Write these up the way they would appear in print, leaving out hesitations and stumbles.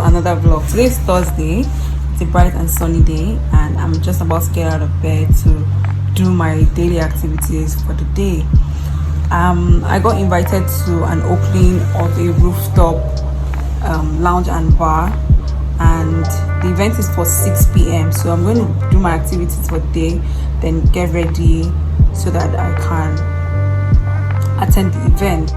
another vlog. Today is Thursday. It's a bright and sunny day, and I'm just about to get out of bed to do my daily activities for the day. I got invited to an opening of a rooftop lounge and bar, and the event is for 6 p.m. So I'm going to do my activities for the day, then get ready so that I can attend the event.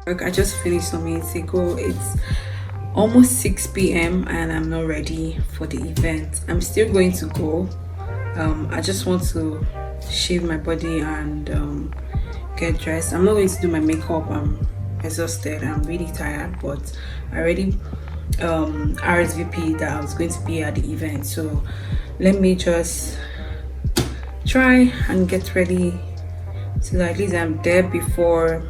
I just finished some minutes ago. It's almost 6 p.m. and I'm not ready for the event. I'm still going to go. I just want to shave my body and get dressed. I'm not going to do my makeup. I'm exhausted. I'm really tired, but I already RSVP that I was going to be at the event. So let me just try and get ready so that at least I'm there before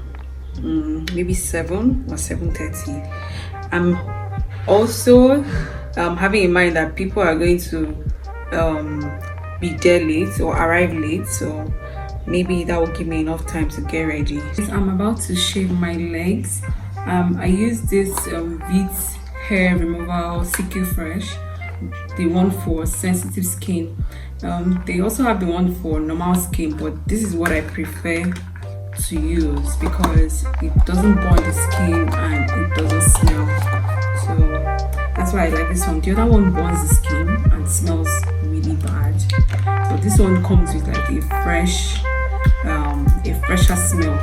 maybe 7 or 7:30. I'm also having in mind that people are going to be there late or arrive late, so maybe that will give me enough time to get ready. I'm about to shave my legs. I use this Veet hair removal CQ Fresh, the one for sensitive skin. They also have the one for normal skin, but this is what I prefer to use because it doesn't burn the skin and it doesn't smell, so that's why I like this one. The other one burns the skin and smells really bad, but this one comes with like a fresher smell.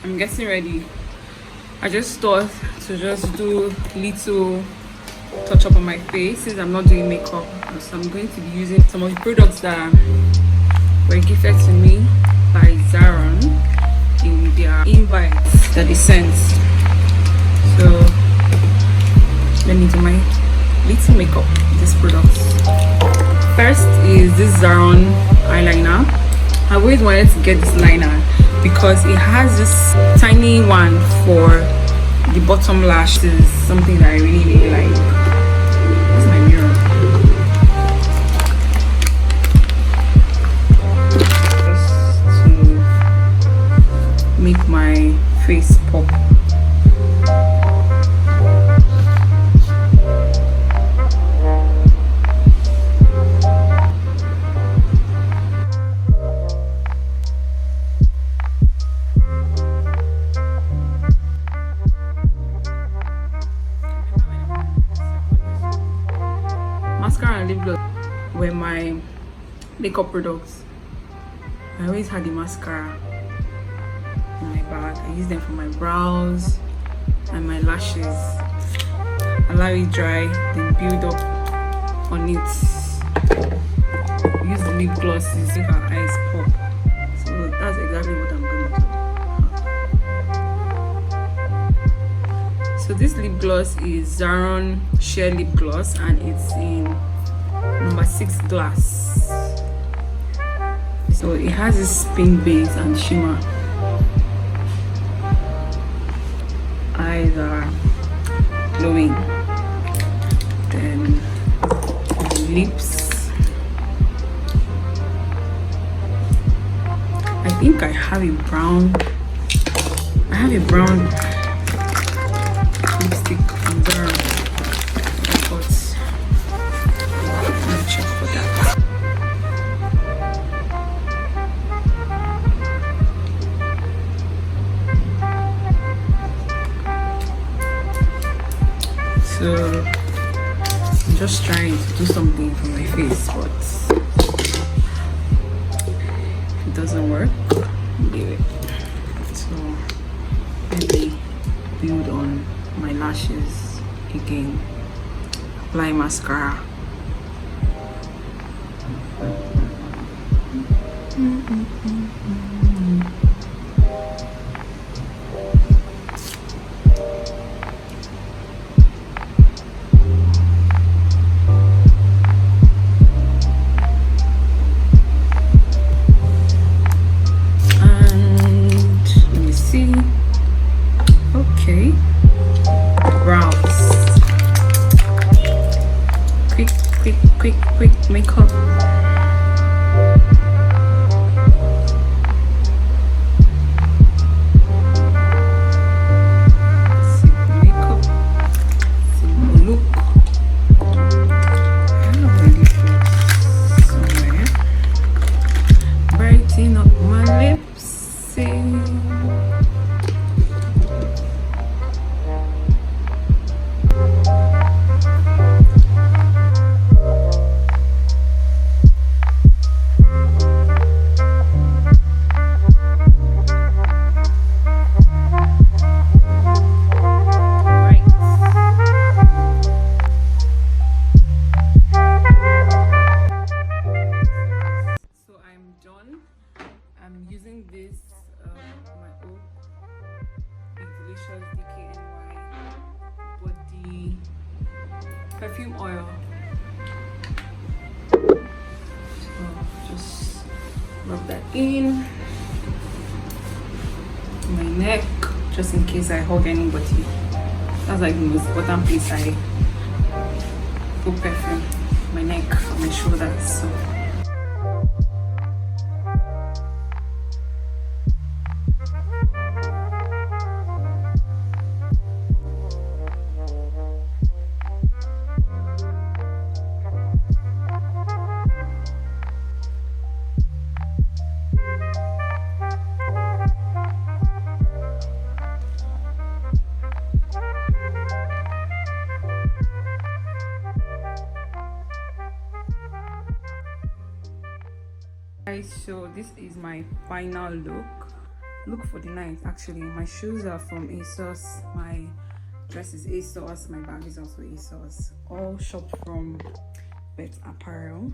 I'm getting ready. I just thought to just do little touch up on my face since I'm not doing makeup. So I'm going to be using some of the products that were gifted to me by Zaron in their invites that they sent. So let me do my little makeup with these products. First is this Zaron eyeliner. I always wanted to get this liner because it has this tiny one for the bottom lash. This is something that I really like. It's my mirror. Just to make my face pop. Mascara and lip gloss were my makeup products. I always had the mascara in my bag. I use them for my brows and my lashes. Allow it dry, then build up on it. Use the lip glosses to make our eyes pop. So that's exactly what I'm gonna do. So this lip gloss is Zaron Sheer Lip Gloss, and it's in Number 6 glass. So it has this pink base and shimmer. Eyes are glowing. Then the lips. I think I have a brown lipstick on there, but I'll check for that. So I'm just trying to do something for my face, but if it doesn't work, leave it. So maybe build on my lashes again, apply mascara. Okay, brows. Quick makeup. Simple makeup, simple look. I have a lip gloss somewhere. Brighten up my lips. I'm using this my own delicious DKNY body perfume oil. So just rub that in my neck, just in case I hug anybody. That's like the most important place I put perfume. My neck and my shoulders. So guys, so this is my final look for the night. Actually, my shoes are from ASOS, my dress is ASOS, my bag is also ASOS, all shopped from Bet Apparel.